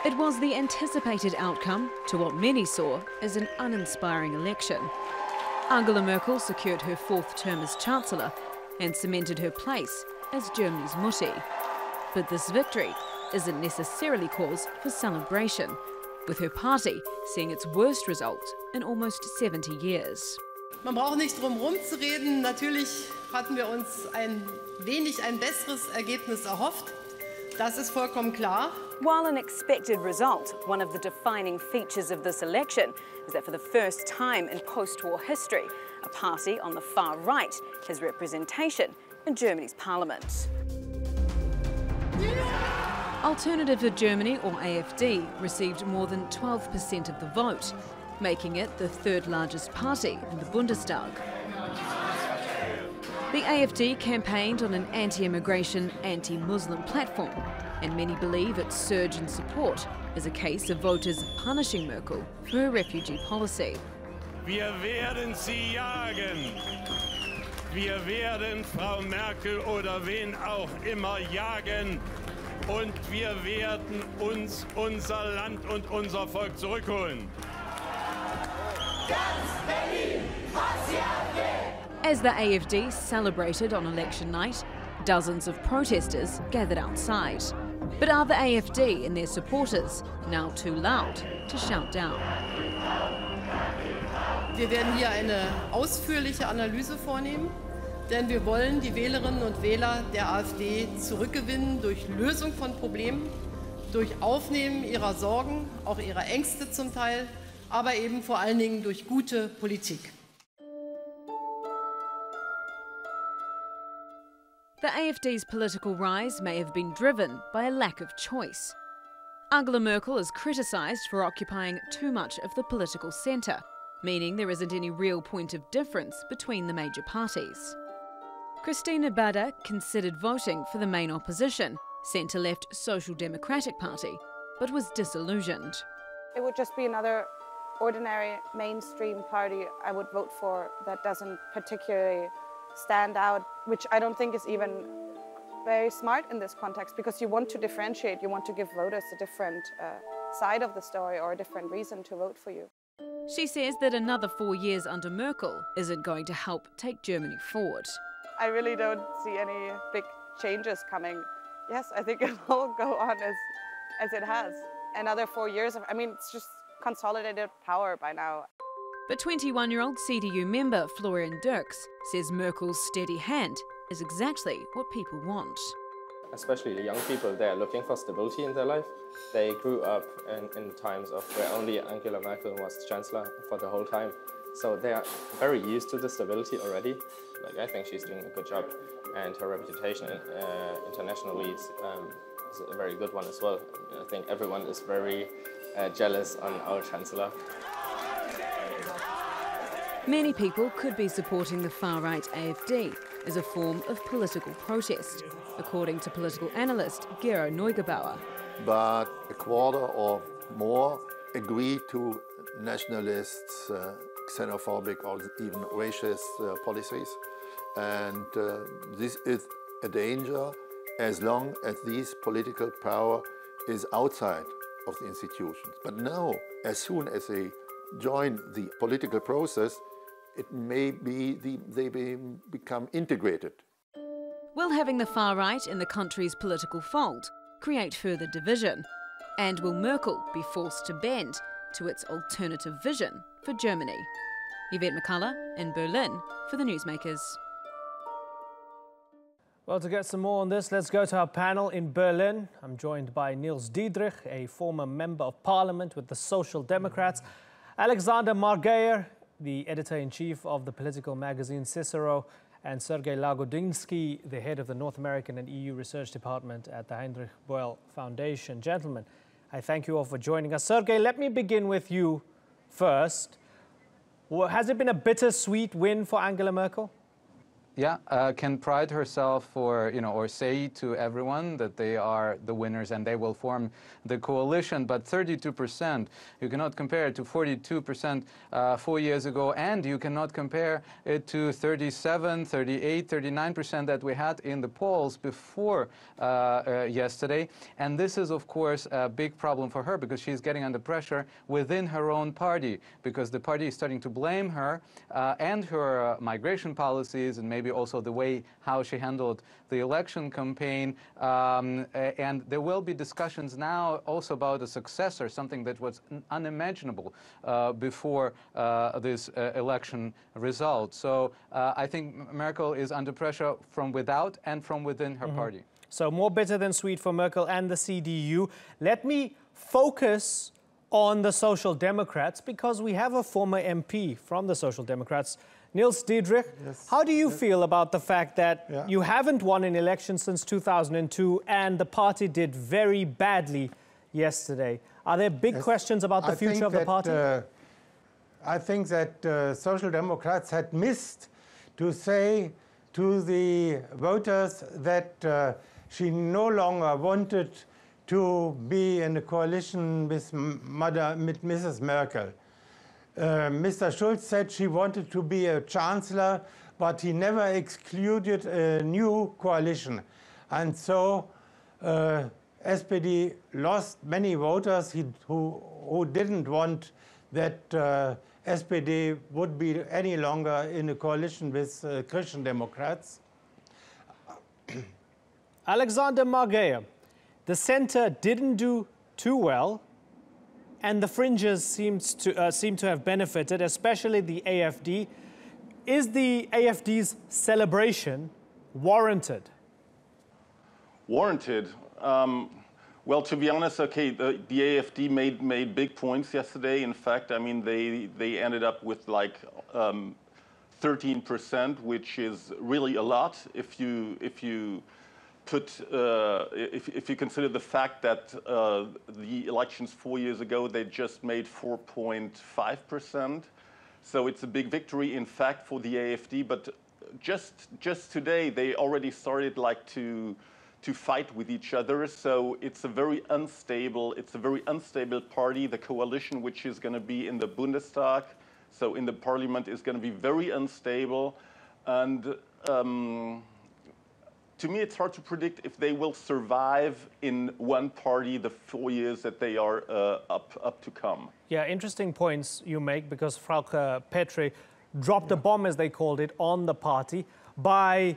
It was the anticipated outcome to what many saw as an uninspiring election. Angela Merkel secured her fourth term as Chancellor and cemented her place as Germany's Mutti. But this victory isn't necessarily cause for celebration, with her party seeing its worst result in almost 70 years. Man braucht nicht drum herum zu reden. Natürlich hatten wir uns ein besseres Ergebnis erhofft. Das ist vollkommen klar. While an expected result, one of the defining features of this election is that for the first time in post-war history, a party on the far right has representation in Germany's parliament. Alternative for Germany, or AfD, received more than 12% of the vote, making it the third largest party in the Bundestag. The AfD campaigned on an anti-immigration, anti-Muslim platform, and many believe its surge in support is a case of voters punishing Merkel for her refugee policy. Wir werden sie jagen. Wir werden Frau Merkel oder wen auch immer jagen. Und wir werden uns unser Land und unser Volk zurückholen. As the AfD celebrated on election night, dozens of protesters gathered outside. But are the AfD and their supporters now too loud to shout down? Wir werden hier eine ausführliche Analyse vornehmen, denn wir wollen die Wählerinnen und Wähler der AfD zurückgewinnen durch Lösung von Problemen, durch Aufnehmen ihrer Sorgen, auch ihrer Ängste zum Teil, aber eben vor allen Dingen durch gute Politik. The AfD's political rise may have been driven by a lack of choice. Angela Merkel is criticised for occupying too much of the political centre, meaning there isn't any real point of difference between the major parties. Christina Bader considered voting for the main opposition, centre-left Social Democratic Party, but was disillusioned. It would just be another ordinary mainstream party I would vote for that doesn't particularly stand out, which I don't think is even very smart in this context, because you want to differentiate, you want to give voters a different side of the story or a different reason to vote for you. She says that another 4 years under Merkel isn't going to help take Germany forward. I really don't see any big changes coming. Yes, I think it will go on as it has. Another 4 years I mean, it's just consolidated power by now. But 21-year-old CDU member Florian Dirks says Merkel's steady hand is exactly what people want. Especially the young people, they are looking for stability in their life. They grew up in times of where only Angela Merkel was Chancellor for the whole time. So they are very used to the stability already. Like, I think she's doing a good job, and her reputation internationally is a very good one as well. I think everyone is very jealous on our Chancellor. Many people could be supporting the far-right AfD as a form of political protest, according to political analyst Gero Neugebauer. But a quarter or more agree to nationalists, xenophobic or even racist policies. And this is a danger as long as this political power is outside of the institutions. But now, as soon as they join the political process, it may be they become integrated. Will having the far right in the country's political fold create further division? And will Merkel be forced to bend to its alternative vision for Germany? Yvette McCullough in Berlin for the Newsmakers. Well, to get some more on this, let's go to our panel in Berlin. I'm joined by Niels Diedrich, a former member of parliament with the Social Democrats, Alexander Margeyer, the editor-in-chief of the political magazine Cicero, and Sergei Lagodinsky, the head of the North American and EU Research Department at the Heinrich Böll Foundation. Gentlemen, I thank you all for joining us. Sergei, let me begin with you first. Has it been a bittersweet win for Angela Merkel? can pride herself for, or say to everyone that they are the winners and they will form the coalition. But 32%, you cannot compare it to 42% 4 years ago, and you cannot compare it to 37, 38, 39% that we had in the polls before yesterday. And this is, of course, a big problem for her because she's getting under pressure within her own party, because the party is starting to blame her and her migration policies, and maybe also the way how she handled the election campaign. And there will be discussions now also about a successor, something that was unimaginable before this election result. So I think Merkel is under pressure from without and from within her party. So more bitter than sweet for Merkel and the CDU. Let me focus on the Social Democrats, because we have a former MP from the Social Democrats, Nils Diedrich. Yes. How do you feel about the fact that you haven't won an election since 2002 and the party did very badly yesterday? Are there big questions about the future of the party? I think that Social Democrats had missed to say to the voters that she no longer wanted to be in a coalition with Mrs. Merkel. Mr. Schulz said she wanted to be a chancellor, but he never excluded a new coalition. And so SPD lost many voters who didn't want that SPD would be any longer in a coalition with Christian Democrats. Alexander Margeyer, the center didn't do too well, and the fringes seem to have benefited, especially the AfD. Is the AfD's celebration warranted? Warranted? Well, to be honest, okay, the AfD made big points yesterday. In fact, I mean, they ended up with like 13%, which is really a lot if you consider the fact that the elections 4 years ago, they just made 4.5%. So it's a big victory, in fact, for the AfD. But just today, they already started like to fight with each other. So it's a very unstable party. The coalition, which is going to be in the Bundestag, so in the parliament, is going to be very unstable. And to me, it's hard to predict if they will survive in one party the 4 years that they are up to come. Yeah, interesting points you make, because Frauke Petry dropped a bomb, as they called it, on the party by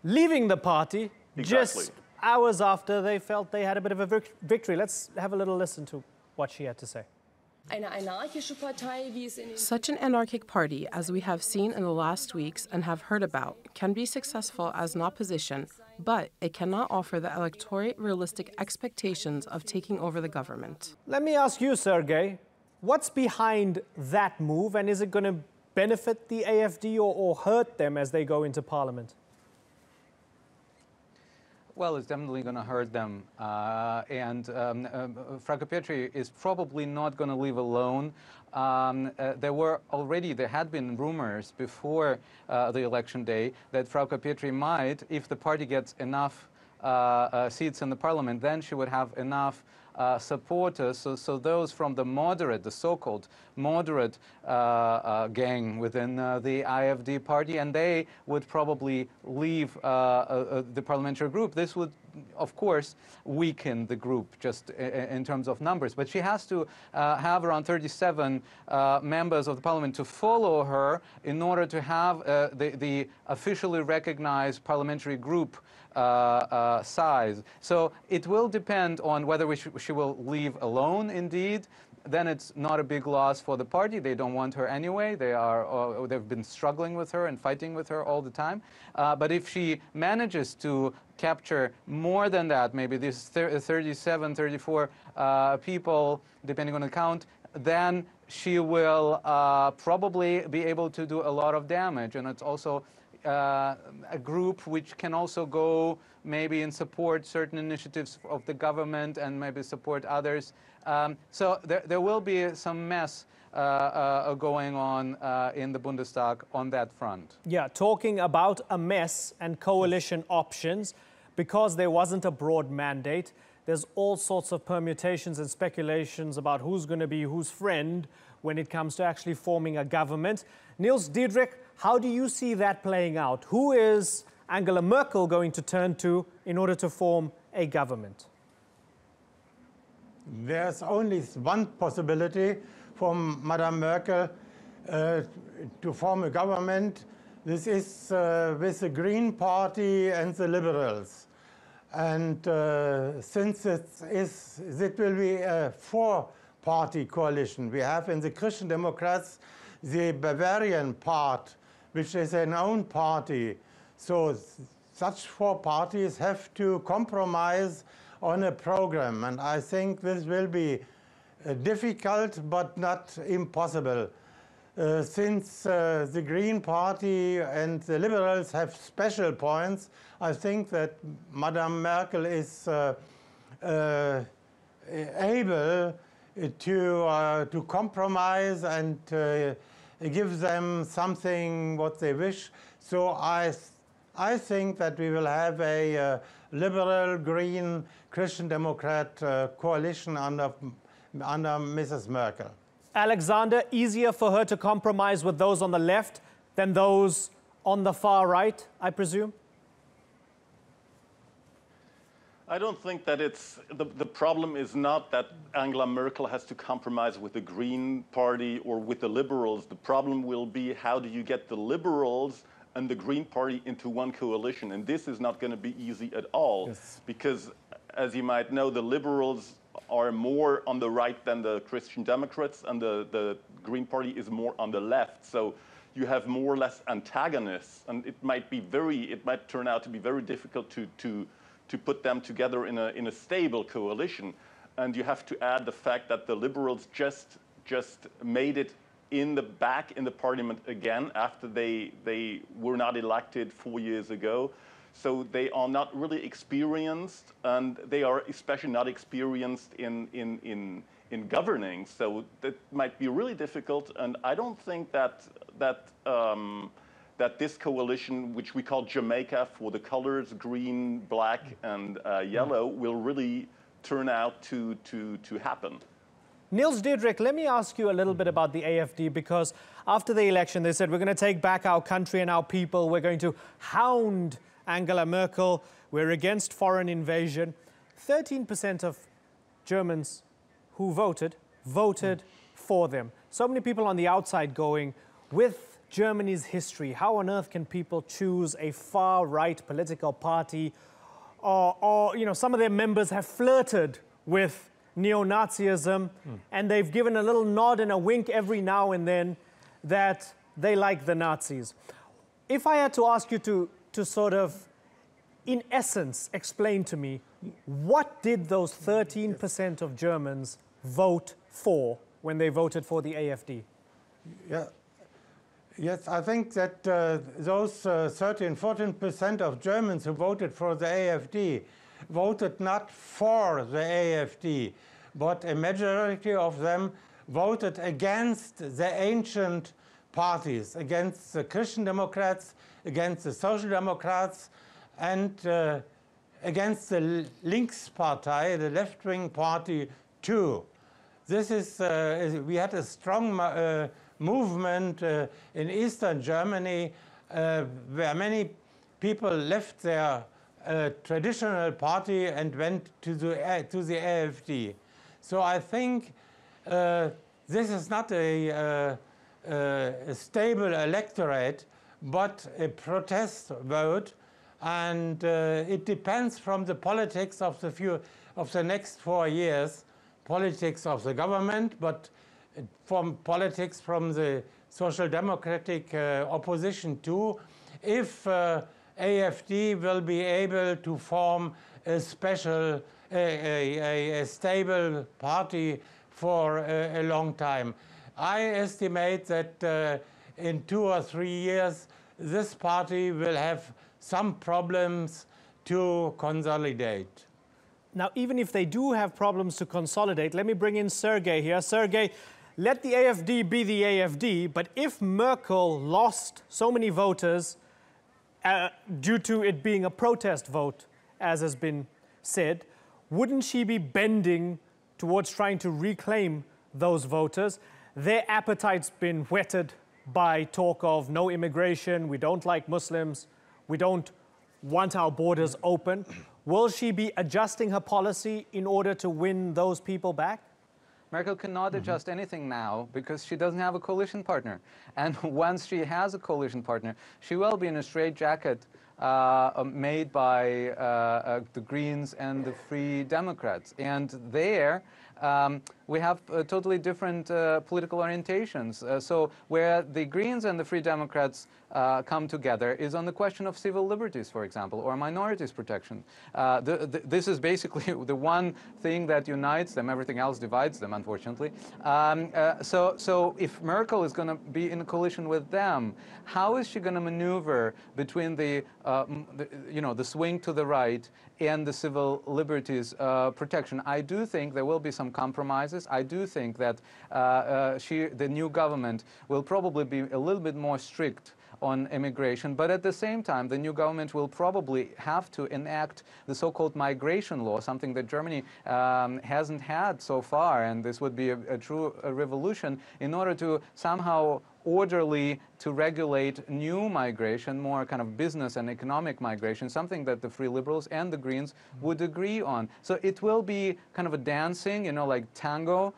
leaving the party just hours after they felt they had a bit of a victory. Let's have a little listen to what she had to say. Such an anarchic party, as we have seen in the last weeks and have heard about, can be successful as an opposition, but it cannot offer the electorate realistic expectations of taking over the government. Let me ask you, Sergei, what's behind that move, and is it going to benefit the AfD or hurt them as they go into parliament? Well, it's definitely going to hurt them. Frauke Petry is probably not going to leave alone. There had been rumors before the election day that Frauke Petry might, if the party gets enough seats in the parliament, then she would have enough supporters, so those from the moderate, the so-called moderate gang within the AfD party, and they would probably leave the parliamentary group. This would, of course, weaken the group just in terms of numbers. But she has to have around 37 members of the parliament to follow her in order to have the officially recognized parliamentary group size. So it will depend on whether she will leave alone indeed. Then it's not a big loss for the party. They don't want her anyway. They've been struggling with her and fighting with her all the time. But if she manages to capture more than that, maybe these 37, 34 people, depending on the count, then she will probably be able to do a lot of damage. And it's also a group which can also go maybe and support certain initiatives of the government and maybe support others. So there will be some mess going on in the Bundestag on that front. Yeah, talking about a mess and coalition options, because there wasn't a broad mandate, there's all sorts of permutations and speculations about who's going to be whose friend when it comes to actually forming a government. Niels Diedrich, how do you see that playing out? Who is Angela Merkel going to turn to in order to form a government? There's only one possibility for Madame Merkel to form a government. This is with the Green Party and the Liberals. And since it will be a four-party coalition, we have in the Christian Democrats the Bavarian part, which is an own party. So such four parties have to compromise on a program. And I think this will be difficult, but not impossible. Since the Green Party and the Liberals have special points, I think that Madame Merkel is able to compromise and give them something what they wish. So I think that we will have a liberal, green, Christian Democrat coalition under Mrs. Merkel. Alexander, easier for her to compromise with those on the left than those on the far right, I presume? I don't think that it's, the problem is not that Angela Merkel has to compromise with the Green Party or with the Liberals. The problem will be how do you get the Liberals and the Green Party into one coalition? And this is not going to be easy at all. Yes. Because, as you might know, the Liberals are more on the right than the Christian Democrats, and the Green Party is more on the left. So you have more or less antagonists, and it might turn out to be very difficult to put them together in a stable coalition. And you have to add the fact that the Liberals just made it back in the parliament again after they were not elected 4 years ago. So they are not really experienced, and they are especially not experienced in governing. So that might be really difficult, and I don't think that this coalition, which we call Jamaica for the colors green, black, and yellow, will really turn out to happen. Niels Diedrich, let me ask you a little bit about the AfD, because after the election they said, we're going to take back our country and our people, we're going to hound Angela Merkel, we're against foreign invasion. 13% of Germans who voted for them. So many people on the outside going, with Germany's history, how on earth can people choose a far-right political party? Or, you know, some of their members have flirted with neo-Nazism, and they've given a little nod and a wink every now and then that they like the Nazis. If I had to ask you to sort of, in essence, explain to me, what did those 13% of Germans vote for when they voted for the AfD? Yeah. Yes, I think that those 13–14% of Germans who voted for the AfD voted not for the AfD, but a majority of them voted against the ancient parties, against the Christian Democrats, against the Social Democrats, and against the Linkspartei, the left-wing party, too. This is, we had a strong movement in Eastern Germany where many people left their traditional party and went to the AfD. So I think this is not a stable electorate, but a protest vote, and it depends from the politics of the next 4 years, politics of the government, but from politics from the Social Democratic opposition too, if AfD will be able to form a special, a stable party for a long time. I estimate that in 2 or 3 years, this party will have some problems to consolidate. Now, even if they do have problems to consolidate, let me bring in Sergei here. Sergei, let the AfD be the AfD, but if Merkel lost so many voters due to it being a protest vote, as has been said, wouldn't she be bending towards trying to reclaim those voters? Their appetite's been whetted by talk of no immigration, we don't like Muslims, we don't want our borders open. Will she be adjusting her policy in order to win those people back? Merkel cannot adjust anything now because she doesn't have a coalition partner. And once she has a coalition partner, she will be in a straitjacket made by the Greens and the Free Democrats. And there, we have totally different political orientations. So where the Greens and the Free Democrats come together is on the question of civil liberties, for example, or minorities protection. This is basically the one thing that unites them. Everything else divides them, unfortunately. So if Merkel is going to be in a coalition with them, how is she going to maneuver between the swing to the right and the civil liberties protection? I do think there will be some compromises. I do think that the new government will probably be a little bit more strict on immigration, but at the same time, the new government will probably have to enact the so-called migration law, something that Germany hasn't had so far, and this would be a true revolution in order to somehow orderly to regulate new migration, more kind of business and economic migration, something that the Free Liberals and the Greens would agree on. So it will be kind of a dancing, like tango,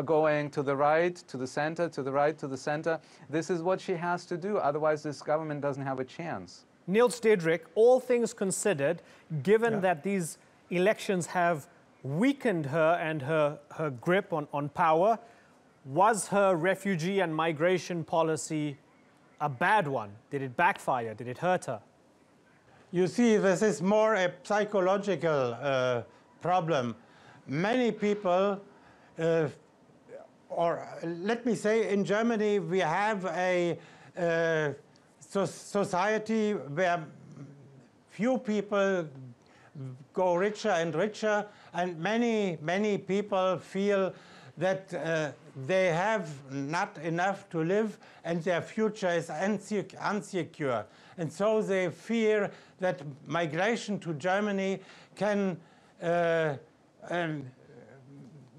going to the right, to the center, to the right, to the center. This is what she has to do. Otherwise, this government doesn't have a chance. Niels Diedrich, all things considered, given that these elections have weakened her and her grip on power, was her refugee and migration policy a bad one? Did it backfire? Did it hurt her? You see, this is more a psychological problem. Many people, or let me say in Germany, we have a society where few people go richer and richer, and many people feel that they have not enough to live and their future is unsecure. And so they fear that migration to Germany can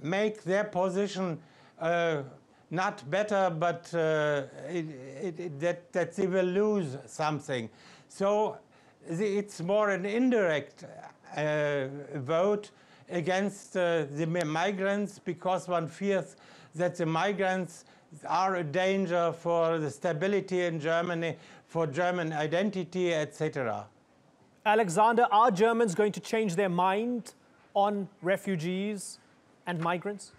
make their position not better, but that they will lose something. So it's more an indirect vote against the migrants, because one fears that the migrants are a danger for the stability in Germany, for German identity, etc. Alexander, are Germans going to change their mind on refugees and migrants?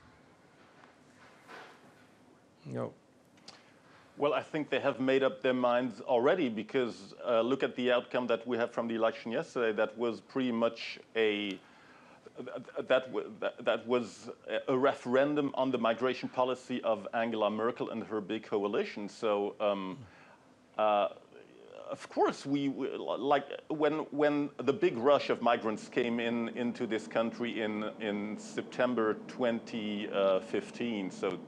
No. Well, I think they have made up their minds already, because look at the outcome that we had from the election yesterday. That was pretty much that was a referendum on the migration policy of Angela Merkel and her big coalition. So, of course, like when the big rush of migrants came into this country in September 2015, so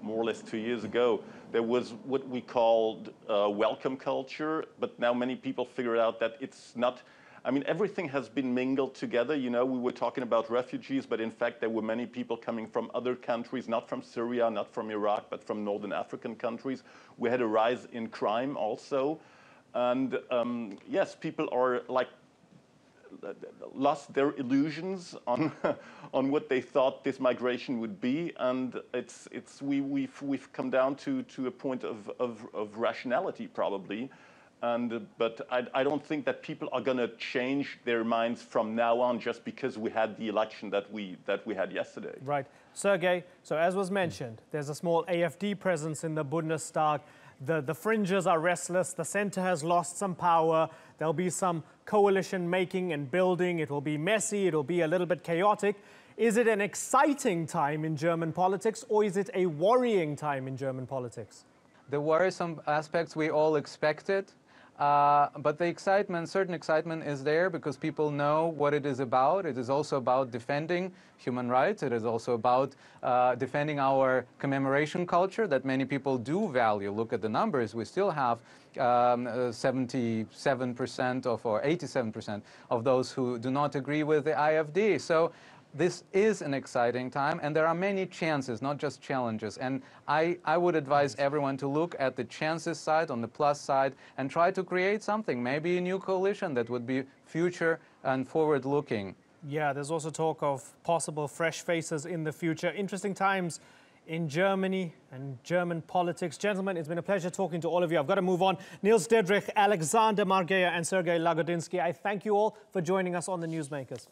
more or less 2 years ago, there was what we called welcome culture, but now many people figured out that it's not. I mean, everything has been mingled together. We were talking about refugees, but in fact, there were many people coming from other countries, not from Syria, not from Iraq, but from Northern African countries. We had a rise in crime also. And yes, people are like lost their illusions on on what they thought this migration would be, and we've come down to a point of rationality probably. But I don't think that people are going to change their minds from now on just because we had the election that we had yesterday. Right. Sergei, so as was mentioned, there's a small AfD presence in the Bundestag. The fringes are restless. The center has lost some power. There'll be some coalition making and building. It will be messy. It'll be a little bit chaotic. Is it an exciting time in German politics, or is it a worrying time in German politics? The worrisome aspects we all expected. But the excitement, certain excitement is there because people know what it is about. It is also about defending human rights. It is also about defending our commemoration culture that many people do value. Look at the numbers. We still have 77% or 87% of those who do not agree with the IFD. So this is an exciting time, and there are many chances, not just challenges. And I would advise everyone to look at the chances side, on the plus side, and try to create something, maybe a new coalition that would be future and forward-looking. Yeah, there's also talk of possible fresh faces in the future. Interesting times in Germany and German politics. Gentlemen, it's been a pleasure talking to all of you. I've got to move on. Nils Dietrich, Alexander Margeyer and Sergei Lagodinsky, I thank you all for joining us on the Newsmakers.